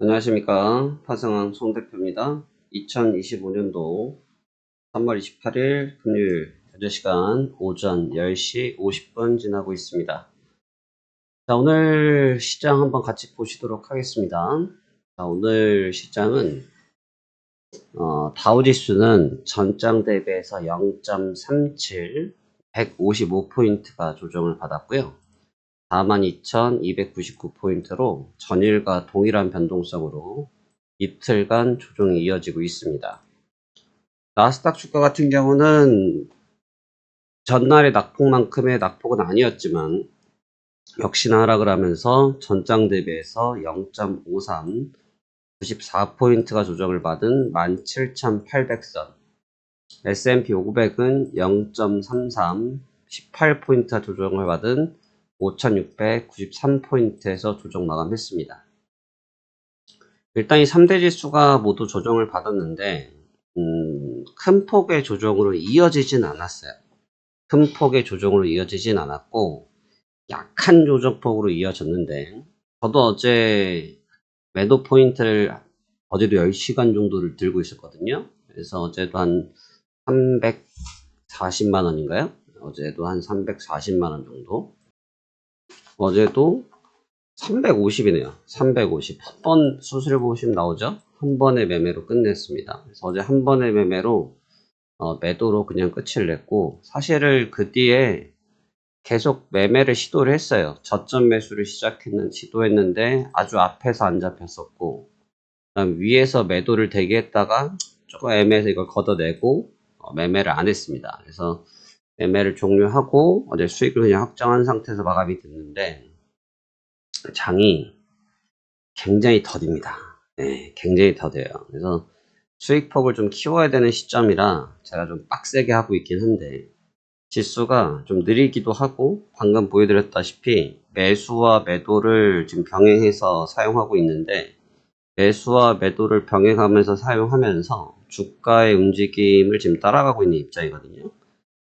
안녕하십니까. 파승왕 송 대표입니다. 2025년도 3월 28일 금요일 현재 시간 오전 10시 50분 지나고 있습니다. 자, 오늘 시장 한번 같이 보시도록 하겠습니다. 자, 오늘 시장은 다우지수는 전장 대비해서 0.37, 155포인트가 조정을 받았고요. 42,299포인트로 전일과 동일한 변동성으로 이틀간 조정이 이어지고 있습니다. 나스닥 주가 같은 경우는 전날의 낙폭만큼의 낙폭은 아니었지만 역시나 하락을 하면서 전장 대비해서 0.53, 94포인트가 조정을 받은 17,800선, S&P 500은 0.33, 18포인트 조정을 받은 5,693포인트에서 조정 마감했습니다. 일단 이 3대 지수가 모두 조정을 받았는데 큰 폭의 조정으로 이어지진 않았어요. 큰 폭의 조정으로 이어지진 않았고 약한 조정폭으로 이어졌는데 저도 어제 매도 포인트를 어제도 10시간 정도를 들고 있었거든요. 그래서 어제도 한 340만 원인가요? 어제도 한 340만 원 정도. 어제도 350이네요. 350. 한 번 수수료 보시면 나오죠? 한 번의 매매로 끝냈습니다. 그래서 어제 한 번의 매매로 매도로 그냥 끝을 냈고 사실을 그 뒤에 계속 매매를 시도를 했어요. 저점 매수를 시도했는데 아주 앞에서 안 잡혔었고 그다음 위에서 매도를 대기했다가 조금 애매해서 이걸 걷어내고 매매를 안 했습니다. 그래서 매매를 종료하고 어제 수익을 그냥 확정한 상태에서 마감이 됐는데 장이 굉장히 더딥니다. 네, 굉장히 더뎌요. 그래서 수익폭을 좀 키워야 되는 시점이라 제가 좀 빡세게 하고 있긴 한데 지수가 좀 느리기도 하고 방금 보여드렸다시피 매수와 매도를 지금 병행해서 사용하고 있는데 매수와 매도를 병행하면서 사용하면서 주가의 움직임을 지금 따라가고 있는 입장이거든요.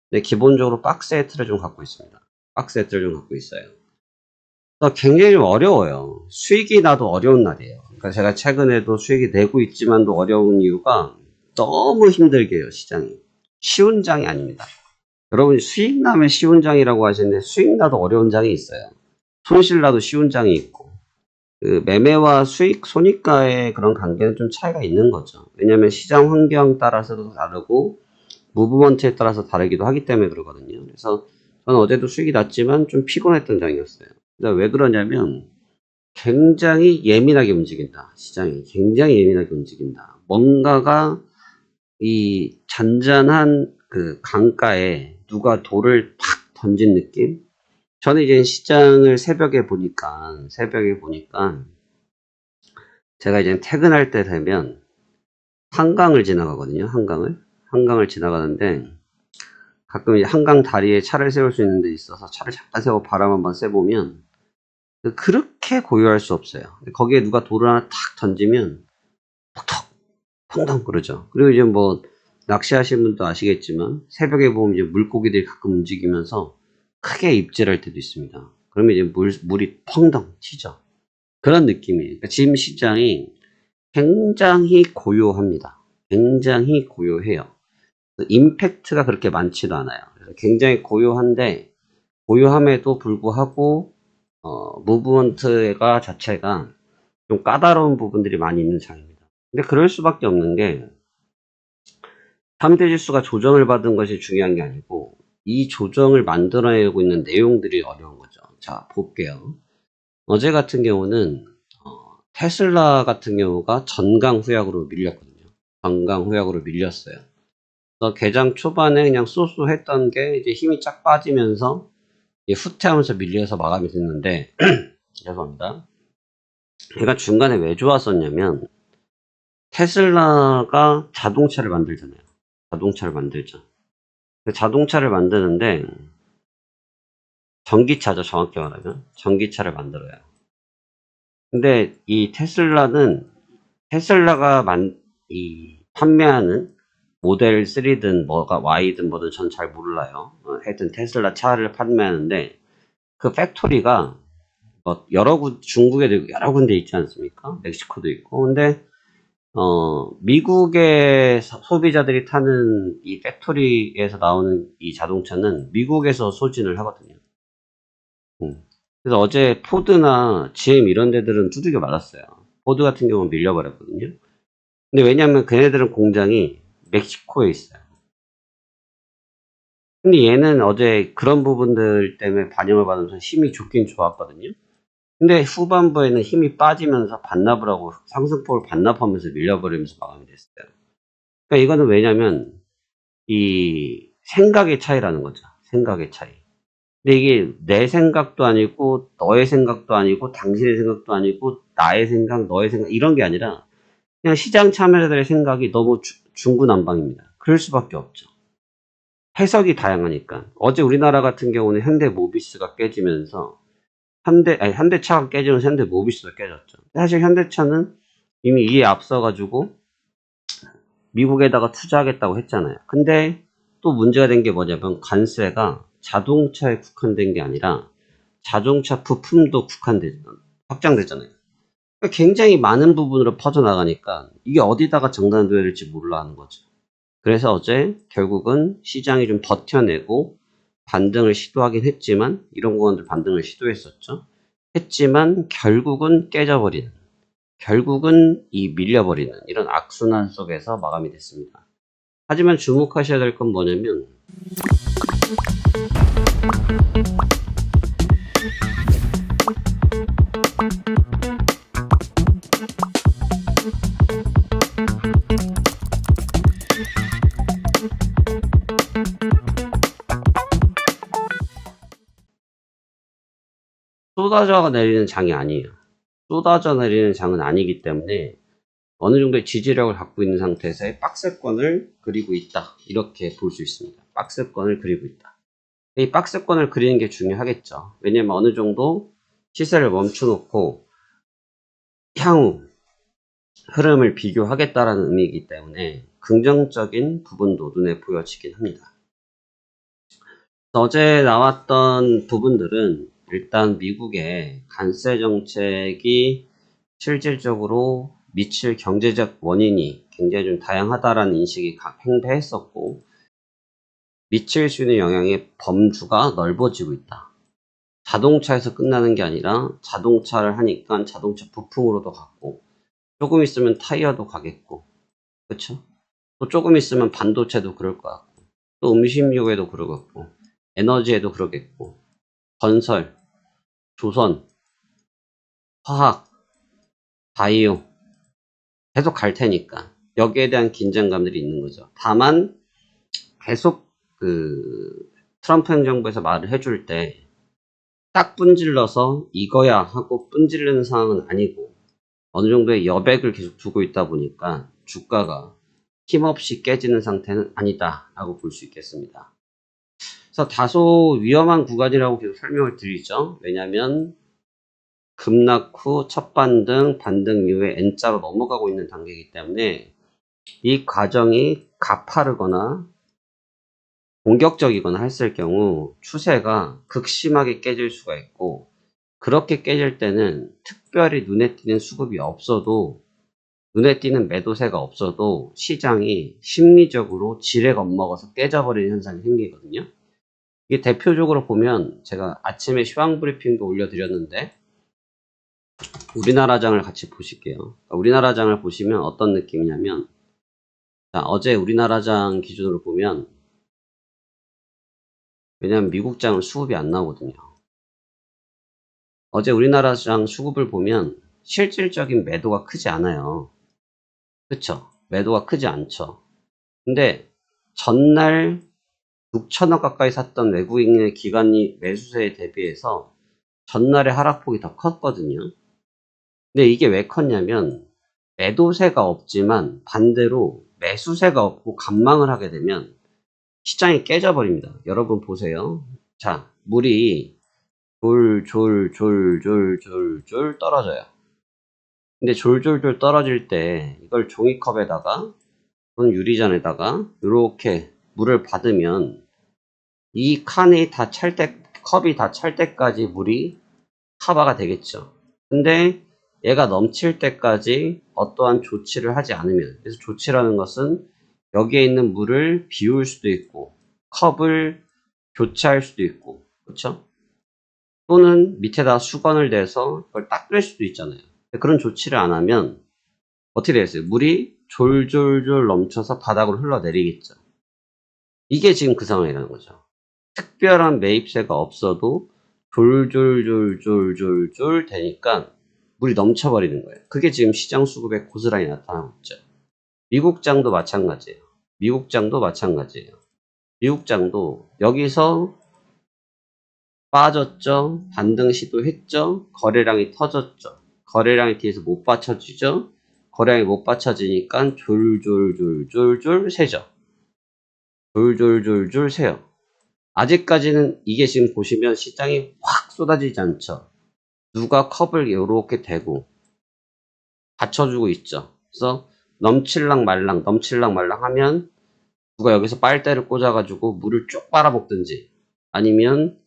근데 기본적으로 박스의 틀을 좀 갖고 있습니다. 박스의 틀을 좀 갖고 있어요. 굉장히 좀 어려워요. 수익이 나도 어려운 날이에요. 그러니까 제가 최근에도 수익이 내고 있지만도 어려운 이유가 너무 힘들게 해요, 시장이. 쉬운 장이 아닙니다. 여러분 수익 나면 쉬운 장이라고 하시는데 수익 나도 어려운 장이 있어요. 손실 나도 쉬운 장이 있고 그 매매와 수익 손익가의 그런 관계는 좀 차이가 있는 거죠. 왜냐하면 시장 환경 따라서도 다르고 무브먼트에 따라서 다르기도 하기 때문에 그러거든요. 그래서 저는 어제도 수익이 났지만 좀 피곤했던 장이었어요. 왜 그러냐면 굉장히 예민하게 움직인다. 시장이 굉장히 예민하게 움직인다. 뭔가가 이 잔잔한 그 강가에 누가 돌을 팍 던진 느낌? 저는 이제 시장을 새벽에 보니까 제가 이제 퇴근할 때 되면 한강을 지나가거든요. 한강을 지나가는데 가끔 이제 한강 다리에 차를 세울 수 있는 데 있어서 차를 잠깐 세우고 바람 한번 쐬보면 그렇게 고요할 수 없어요. 거기에 누가 돌을 하나 탁 던지면 톡톡 퐁당 그러죠. 그리고 이제 뭐 낚시하시는 분도 아시겠지만 새벽에 보면 이제 물고기들이 가끔 움직이면서 크게 입질할 때도 있습니다. 그러면 이제 물이 펑덩 튀죠. 그런 느낌이에요. 그러니까 지금 시장이 굉장히 고요합니다. 굉장히 고요해요. 임팩트가 그렇게 많지도 않아요. 그래서 굉장히 고요한데 고요함에도 불구하고 무브먼트가 자체가 좀 까다로운 부분들이 많이 있는 장입니다. 근데 그럴 수밖에 없는 게 3대 지수가 조정을 받은 것이 중요한 게 아니고 이 조정을 만들어내고 있는 내용들이 어려운 거죠. 자, 볼게요. 어제 같은 경우는 테슬라 같은 경우가 전강 후약으로 밀렸거든요. 전강 후약으로 밀렸어요. 그래서 개장 초반에 그냥 쏘쏘했던 게 이제 힘이 쫙 빠지면서 후퇴하면서 밀려서 마감이 됐는데 죄송합니다. 얘가 중간에 왜 좋았었냐면 테슬라가 자동차를 만들잖아요. 자동차를 만들죠. 자동차를 만드는데 전기차죠. 정확히 말하면 전기차를 만들어요. 근데 이 테슬라가 판매하는 모델 3든 뭐가 Y든 뭐든 전 잘 몰라요. 하여튼 테슬라 차를 판매하는데 그 팩토리가 중국에도 있고 여러 군데 있지 않습니까? 멕시코도 있고. 근데 미국의 소비자들이 타는 이 팩토리에서 나오는 이 자동차는 미국에서 소진을 하거든요. 그래서 어제 포드나 GM 이런 데들은 두들겨 맞았어요. 포드 같은 경우는 밀려버렸거든요. 근데 왜냐면 걔네들은 공장이 멕시코에 있어요. 근데 얘는 어제 그런 부분들 때문에 반영을 받으면서 힘이 좋긴 좋았거든요. 근데 후반부에는 힘이 빠지면서 반납을 하고 상승폭을 반납하면서 밀려버리면서 마감이 됐어요. 그러니까 이거는 왜냐면 이 생각의 차이라는 거죠. 생각의 차이. 근데 이게 내 생각도 아니고 너의 생각도 아니고 당신의 생각도 아니고 나의 생각, 너의 생각 이런 게 아니라 그냥 시장 참여자들의 생각이 너무 중구난방입니다. 그럴 수밖에 없죠. 해석이 다양하니까. 어제 우리나라 같은 경우는 현대모비스가 깨지면서 현대차가 깨지면서 현대모비스도 깨졌죠. 사실 현대차는 이미 이에 앞서가지고 미국에다가 투자하겠다고 했잖아요. 근데 또 문제가 된 게 뭐냐면 관세가 자동차에 국한된 게 아니라 자동차 부품도 확장되잖아요. 그러니까 굉장히 많은 부분으로 퍼져나가니까 이게 어디다가 정단돼야 될지 몰라 하는 거죠. 그래서 어제 결국은 시장이 좀 버텨내고 반등을 시도하긴 했지만 이런 구간들 반등을 시도했었죠. 했지만 결국은 깨져버리는 결국은 이 밀려버리는 이런 악순환 속에서 마감이 됐습니다. 하지만 주목하셔야 될 건 뭐냐면 쏟아져 내리는 장이 아니에요. 쏟아져 내리는 장은 아니기 때문에 어느 정도의 지지력을 갖고 있는 상태에서의 박스권을 그리고 있다. 이렇게 볼 수 있습니다. 박스권을 그리고 있다. 이 박스권을 그리는 게 중요하겠죠. 왜냐면 어느 정도 시세를 멈춰놓고 향후 흐름을 비교하겠다라는 의미이기 때문에 긍정적인 부분도 눈에 보여지긴 합니다. 어제 나왔던 부분들은 일단 미국의 관세 정책이 실질적으로 미칠 경제적 원인이 굉장히 좀 다양하다라는 인식이 팽배했었고 미칠 수 있는 영향의 범주가 넓어지고 있다. 자동차에서 끝나는 게 아니라 자동차를 하니까 자동차 부품으로도 갔고 조금 있으면 타이어도 가겠고 그쵸? 또 조금 있으면 반도체도 그럴 것 같고 또 음식료에도 그러겠고 에너지에도 그러겠고 건설, 조선, 화학, 바이오 계속 갈 테니까 여기에 대한 긴장감들이 있는 거죠. 다만 계속 트럼프 행정부에서 말을 해줄 때 딱 분질러서 이거야 하고 분질르는 상황은 아니고 어느 정도의 여백을 계속 두고 있다 보니까 주가가 힘없이 깨지는 상태는 아니다 라고 볼 수 있겠습니다. 그래서 다소 위험한 구간이라고 계속 설명을 드리죠. 왜냐하면 급락 후 첫 반등, 반등 이후에 N자로 넘어가고 있는 단계이기 때문에 이 과정이 가파르거나 공격적이거나 했을 경우 추세가 극심하게 깨질 수가 있고 그렇게 깨질 때는 특별히 눈에 띄는 수급이 없어도 눈에 띄는 매도세가 없어도 시장이 심리적으로 지레 겁먹어서 깨져버리는 현상이 생기거든요. 이게 대표적으로 보면 제가 아침에 시황 브리핑도 올려드렸는데 우리나라장을 같이 보실게요. 우리나라장을 보시면 어떤 느낌이냐면 자, 어제 우리나라장 기준으로 보면 왜냐면 미국장은 수급이 안 나오거든요. 어제 우리나라장 수급을 보면 실질적인 매도가 크지 않아요. 그쵸? 매도가 크지 않죠. 근데 전날 6천억 가까이 샀던 외국인의 기관이 매수세에 대비해서 전날의 하락폭이 더 컸거든요. 근데 이게 왜 컸냐면 매도세가 없지만 반대로 매수세가 없고 감망을 하게 되면 시장이 깨져버립니다. 여러분 보세요. 자, 물이 졸 떨어져요. 근데 졸 떨어질 때 이걸 종이컵에다가 또는 유리잔에다가 이렇게 물을 받으면 이 칸이 다 찰 때, 컵이 다 찰 때까지 물이 카바가 되겠죠. 근데 얘가 넘칠 때까지 어떠한 조치를 하지 않으면, 그래서 조치라는 것은 여기에 있는 물을 비울 수도 있고 컵을 교체할 수도 있고, 그렇죠? 또는 밑에다 수건을 대서 그걸 닦을 수도 있잖아요. 그런 조치를 안 하면 어떻게 되겠어요? 물이 졸졸졸 넘쳐서 바닥으로 흘러내리겠죠. 이게 지금 그 상황이라는 거죠. 특별한 매입세가 없어도 졸졸졸졸졸졸 되니까 물이 넘쳐버리는 거예요. 그게 지금 시장 수급에 고스란히 나타나고 있죠. 미국장도 마찬가지예요. 미국장도 마찬가지예요. 미국장도 여기서 빠졌죠. 반등 시도했죠. 거래량이 터졌죠. 거래량이 뒤에서 못 받쳐지죠. 거래량이 못 받쳐지니까 졸졸졸졸졸 새죠. 졸졸졸졸 새요. 아직까지는 이게 지금 보시면 시장이 확 쏟아지지 않죠. 누가 컵을 이렇게 대고 받쳐주고 있죠. 그래서 넘칠랑 말랑 하면 누가 여기서 빨대를 꽂아가지고 물을 쭉 빨아먹든지 아니면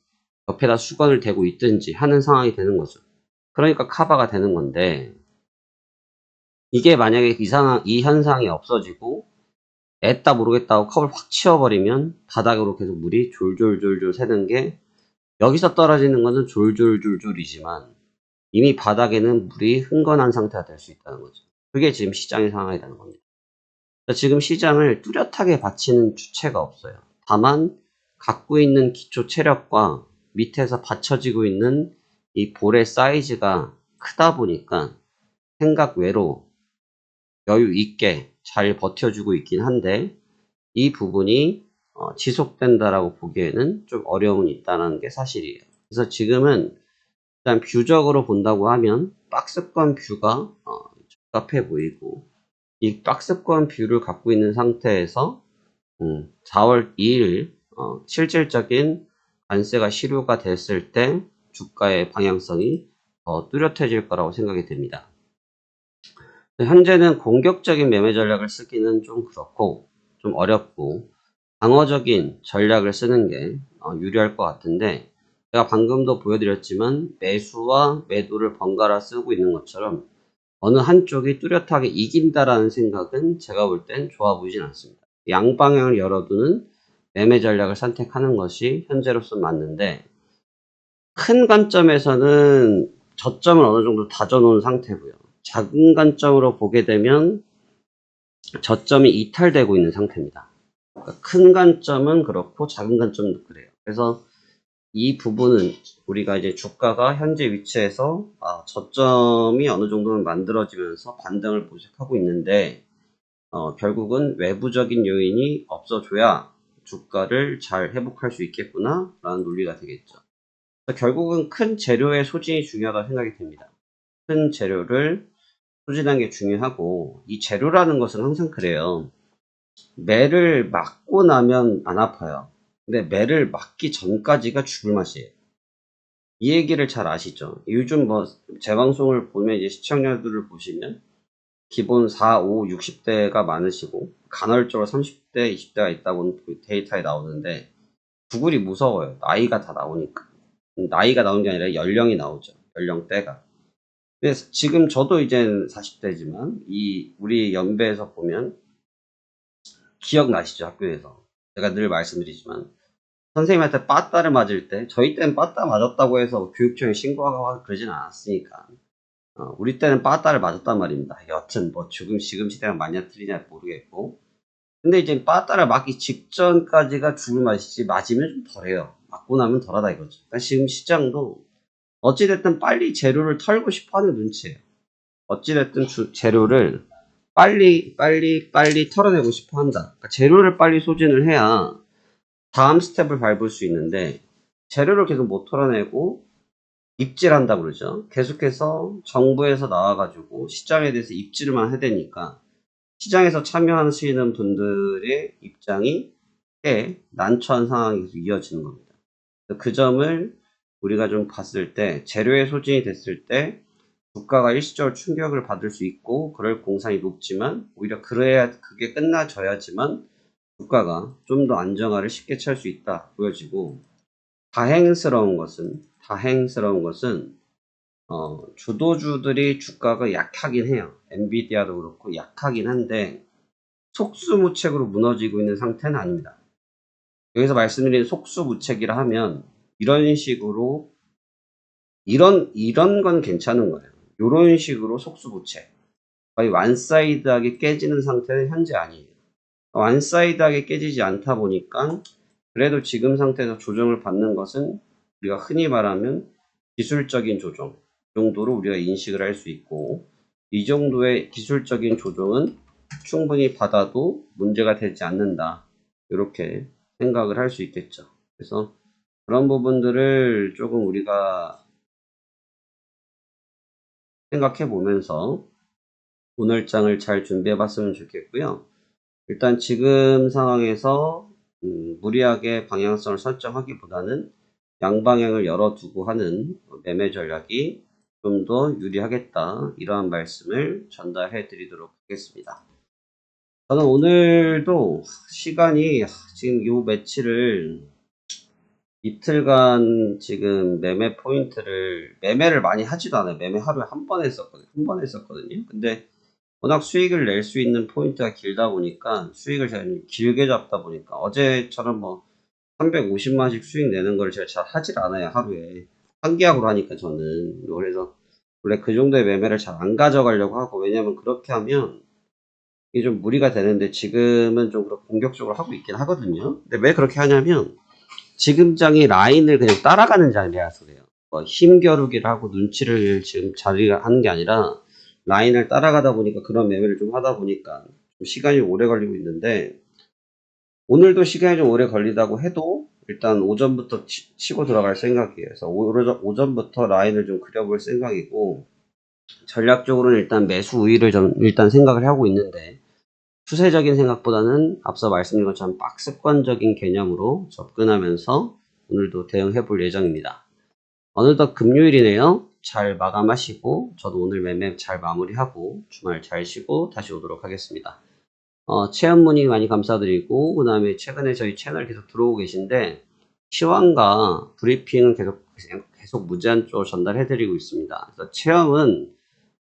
옆에다 수건을 대고 있든지 하는 상황이 되는 거죠. 그러니까 카바가 되는 건데, 이게 만약에 이 현상이 없어지고 애따 모르겠다 하고 컵을 확 치워버리면 바닥으로 계속 물이 졸졸졸졸 새는 게, 여기서 떨어지는 거는 졸졸졸졸이지만 이미 바닥에는 물이 흥건한 상태가 될 수 있다는 거죠. 그게 지금 시장의 상황이라는 겁니다. 지금 시장을 뚜렷하게 받치는 주체가 없어요. 다만 갖고 있는 기초 체력과 밑에서 받쳐지고 있는 이 볼의 사이즈가 크다 보니까 생각 외로 여유 있게 잘 버텨주고 있긴 한데, 이 부분이 지속된다라고 보기에는 좀 어려움이 있다는 게 사실이에요. 그래서 지금은 일단 뷰적으로 본다고 하면 박스권 뷰가 적합해 보이고, 이 박스권 뷰를 갖고 있는 상태에서 4월 2일 실질적인 관세가 실효가 됐을 때 주가의 방향성이 더 뚜렷해질 거라고 생각이 됩니다. 현재는 공격적인 매매 전략을 쓰기는 좀 그렇고 좀 어렵고 방어적인 전략을 쓰는 게 유리할 것 같은데, 제가 방금도 보여드렸지만 매수와 매도를 번갈아 쓰고 있는 것처럼 어느 한쪽이 뚜렷하게 이긴다라는 생각은 제가 볼 땐 좋아 보이진 않습니다. 양방향을 열어두는 매매 전략을 선택하는 것이 현재로서 맞는데, 큰 관점에서는 저점을 어느 정도 다져놓은 상태고요. 작은 관점으로 보게 되면 저점이 이탈되고 있는 상태입니다. 그러니까 큰 관점은 그렇고 작은 관점도 그래요. 그래서 이 부분은 우리가 이제 주가가 현재 위치에서 저점이 어느 정도는 만들어지면서 반등을 모색하고 있는데, 결국은 외부적인 요인이 없어줘야 주가를 잘 회복할 수 있겠구나 라는 논리가 되겠죠. 결국은 큰 재료의 소진이 중요하다고 생각이 됩니다. 큰 재료를 소진하는 게 중요하고, 이 재료라는 것은 항상 그래요. 매를 맞고 나면 안 아파요. 근데 매를 맞기 전까지가 죽을 맛이에요. 이 얘기를 잘 아시죠? 요즘 제 방송을 보면 이제 시청자들을 보시면 기본 4, 5, 60대가 많으시고 간헐적으로 30대, 20대가 있다고 데이터에 나오는데, 구글이 무서워요. 나이가 다 나오니까. 나이가 나오는 게 아니라 연령이 나오죠. 연령대가. 그래서 지금 저도 이제 40대지만 우리 연배에서 보면 기억나시죠? 학교에서 제가 늘 말씀드리지만 선생님한테 빠따를 맞을 때, 저희 때는 빠따 맞았다고 해서 교육청에 신고하고 그러진 않았으니까 우리 때는 빠따를 맞았단 말입니다. 여튼 지금 시대랑 많이 틀리냐 모르겠고, 근데 이제 빠따를 맞기 직전까지가 죽을 맛이지 맞으면 좀 덜해요. 맞고 나면 덜하다 이거죠. 그러니까 지금 시장도 어찌됐든 빨리 재료를 털고 싶어하는 눈치예요. 어찌됐든 재료를 빨리 털어내고 싶어한다. 그러니까 재료를 빨리 소진을 해야 다음 스텝을 밟을 수 있는데, 재료를 계속 못 털어내고 입질한다 그러죠. 계속해서 정부에서 나와가지고 시장에 대해서 입질만 해대니까 시장에서 참여하시는 분들의 입장이 꽤 난처한 상황이 계속 이어지는 겁니다. 그 점을 우리가 좀 봤을 때, 재료의 소진이 됐을 때 주가가 일시적으로 충격을 받을 수 있고 그럴 공산이 높지만, 오히려 그게 끝나져야지만 주가가 좀 더 안정화를 쉽게 취할 수 있다 보여지고, 다행스러운 것은 주도주들이 주가가 약하긴 해요. 엔비디아도 그렇고 약하긴 한데 속수무책으로 무너지고 있는 상태는 아닙니다. 여기서 말씀드린 속수무책이라 하면 이런 식으로 이런 건 괜찮은 거예요. 이런 식으로 속수무책 거의 완사이드하게 깨지는 상태는 현재 아니에요. 완사이드하게 깨지지 않다 보니까 그래도 지금 상태에서 조정을 받는 것은 우리가 흔히 말하면 기술적인 조정 정도로 우리가 인식을 할 수 있고, 이 정도의 기술적인 조정은 충분히 받아도 문제가 되지 않는다, 이렇게 생각을 할 수 있겠죠. 그래서 그런 부분들을 조금 우리가 생각해 보면서 오늘 장을 잘 준비해 봤으면 좋겠고요. 일단 지금 상황에서 무리하게 방향성을 설정하기보다는 양방향을 열어두고 하는 매매 전략이 좀 더 유리하겠다, 이러한 말씀을 전달해 드리도록 하겠습니다. 저는 오늘도 시간이 지금 요 며칠을 이틀간 지금 매매 포인트를 매매를 많이 하지도 않아요. 매매 하루에 한 번 했었거든요. 근데 워낙 수익을 낼 수 있는 포인트가 길다 보니까 수익을 잘 길게 잡다 보니까 어제처럼 뭐 350만씩 수익 내는 걸 제가 잘 하질 않아요. 하루에 한 계약으로 하니까 저는. 그래서 원래 그 정도의 매매를 잘 안 가져가려고 하고, 왜냐면 그렇게 하면 이게 좀 무리가 되는데 지금은 좀 그렇게 공격적으로 하고 있긴 하거든요. 근데 왜 그렇게 하냐면 지금 장이 라인을 그냥 따라가는 장이라서 그래요. 뭐 힘겨루기를 하고 눈치를 지금 자리가 하는 게 아니라 라인을 따라가다 보니까 그런 매매를 좀 하다 보니까 좀 시간이 오래 걸리고 있는데, 오늘도 시간이 좀 오래 걸리다고 해도 일단 오전부터 치고 들어갈 생각이에요. 그래서 오전부터 라인을 좀 그려볼 생각이고, 전략적으로는 일단 매수 우위를 좀 일단 생각을 하고 있는데, 추세적인 생각보다는 앞서 말씀드린 것처럼 박스권적인 개념으로 접근하면서 오늘도 대응해 볼 예정입니다. 어느덧 금요일이네요. 잘 마감하시고 저도 오늘 매매 잘 마무리하고 주말 잘 쉬고 다시 오도록 하겠습니다. 체험 문의 많이 감사드리고, 그 다음에 최근에 저희 채널 계속 들어오고 계신데 시황과 브리핑은 계속 무제한적으로 전달해드리고 있습니다. 그래서 체험은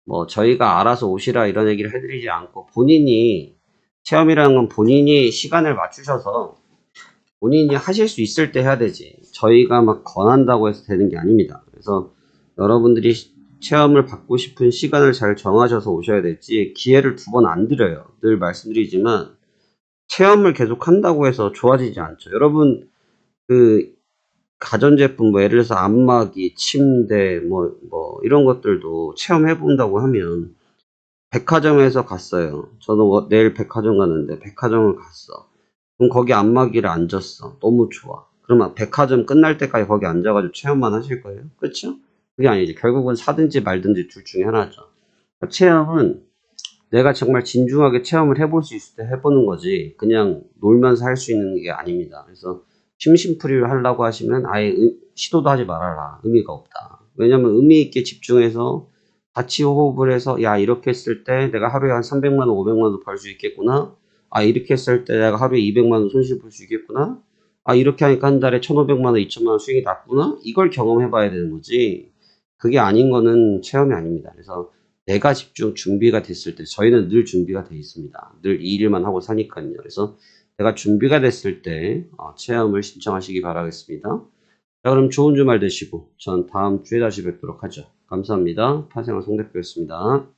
뭐 저희가 알아서 오시라 이런 얘기를 해드리지 않고, 본인이 체험이라는 건 본인이 시간을 맞추셔서 본인이 하실 수 있을 때 해야 되지, 저희가 막 권한다고 해서 되는 게 아닙니다. 그래서 여러분들이 체험을 받고 싶은 시간을 잘 정하셔서 오셔야 될지, 기회를 두 번 안 드려요. 늘 말씀드리지만 체험을 계속 한다고 해서 좋아지지 않죠. 여러분 그 가전제품 뭐 예를 들어서 안마기, 침대 뭐 이런 것들도 체험해 본다고 하면, 백화점에서 갔어요. 저도 내일 백화점 가는데 백화점을 갔어. 그럼 거기 안마기를 앉았어. 너무 좋아. 그러면 백화점 끝날 때까지 거기 앉아가지고 체험만 하실 거예요? 그렇죠? 그게 아니지. 결국은 사든지 말든지 둘 중에 하나죠. 그러니까 체험은 내가 정말 진중하게 체험을 해볼 수 있을 때 해보는 거지, 그냥 놀면서 할 수 있는 게 아닙니다. 그래서 심심풀이를 하려고 하시면 아예 시도도 하지 말아라. 의미가 없다. 왜냐면 의미 있게 집중해서 같이 호흡을 해서, 야 이렇게 했을 때 내가 하루에 한 300만원 500만원 벌 수 있겠구나, 아 이렇게 했을 때 내가 하루에 200만원 손실 볼 수 있겠구나, 아 이렇게 하니까 한 달에 1500만원 2000만원 수익이 났구나, 이걸 경험해 봐야 되는 거지, 그게 아닌 거는 체험이 아닙니다. 그래서 내가 준비가 됐을 때, 저희는 늘 준비가 돼 있습니다. 늘 이 일만 하고 사니까요. 그래서 내가 준비가 됐을 때 체험을 신청하시기 바라겠습니다. 자, 그럼 좋은 주말 되시고 전 다음 주에 다시 뵙도록 하죠. 감사합니다. 파생왕 송대표였습니다.